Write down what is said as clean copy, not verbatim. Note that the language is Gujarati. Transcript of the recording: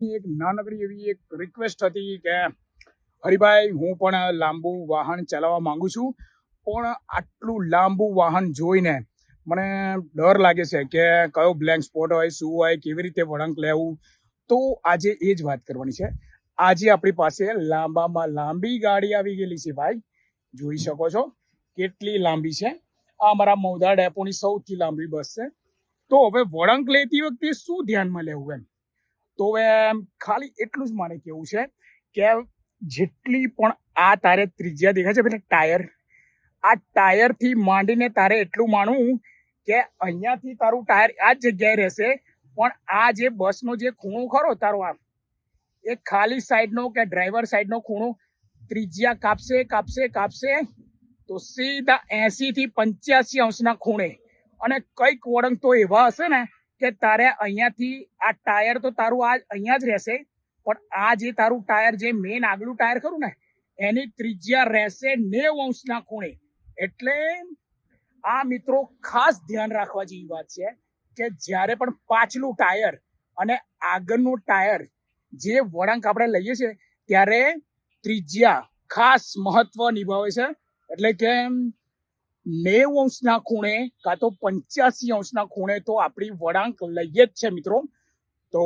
એક નાનકડી એવી એક રિક્વેસ્ટ હતી કે હરિભાઈ હું પણ લાંબુ વાહન ચલાવવા માંગુ છું, પણ આટલું લાંબુ વાહન જોઈને મને ડર લાગે છે કે કયો બ્લેન્ક સ્પોટ હોય, શું હોય, કેવી રીતે વળાંક લેવું. તો આજે એ જ વાત કરવાની છે. આજે આપણી પાસે લાંબામાં લાંબી ગાડી આવી ગયેલી છે ભાઈ. જોઈ શકો છો કેટલી લાંબી છે. આ અમારા મૌદા ડેપોની સૌથી લાંબી બસ છે. તો હવે વળાંક લેતી વખતે શું ધ્યાનમાં લેવું એમ. તો હવે ખાલી એટલું જ મારે કેવું છે કે જેટલી પણ આ તારે ત્રિજ્યા દેખાય છે પેલા ટાયર, આ ટાયરથી માંડીને તારે એટલું માનવું કે અહીંયાથી તારું ટાયર આ જ જગ્યાએ રહેશે, પણ આ જે બસનો જે ખૂણો ખરો તારો આ એ ખાલી સાઈડનો કે ડ્રાઈવર સાઈડનો ખૂણો ત્રિજ્યા કાપશે કાપશે કાપશે તો સીધા 80 થી 85 અંશના ખૂણે. અને કઈક વળાંક તો એવા હશે ને કે તારે અહીંયાથી આ ટાયર તો તારું આ અહીંયા જ રહેશે, પણ આ જે તારું ટાયર જે મેઇન આગલું ટાયર ખરું ને એની ત્રિજ્યા રહેશે 90 અંશના ખૂણે. એટલે આ મિત્રો ખાસ ધ્યાન રાખવા જેવી વાત છે કે જ્યારે પણ પાછલું ટાયર અને આગળનું ટાયર જે વળાંક આપણે લઈએ છીએ ત્યારે ત્રિજ્યા ખાસ મહત્વ નિભાવે છે. એટલે કે 90 અંશના ખૂણે કાં તો 85 અંશના ખૂણે તો આપણી વળાંક લઈએ જ છે મિત્રો. તો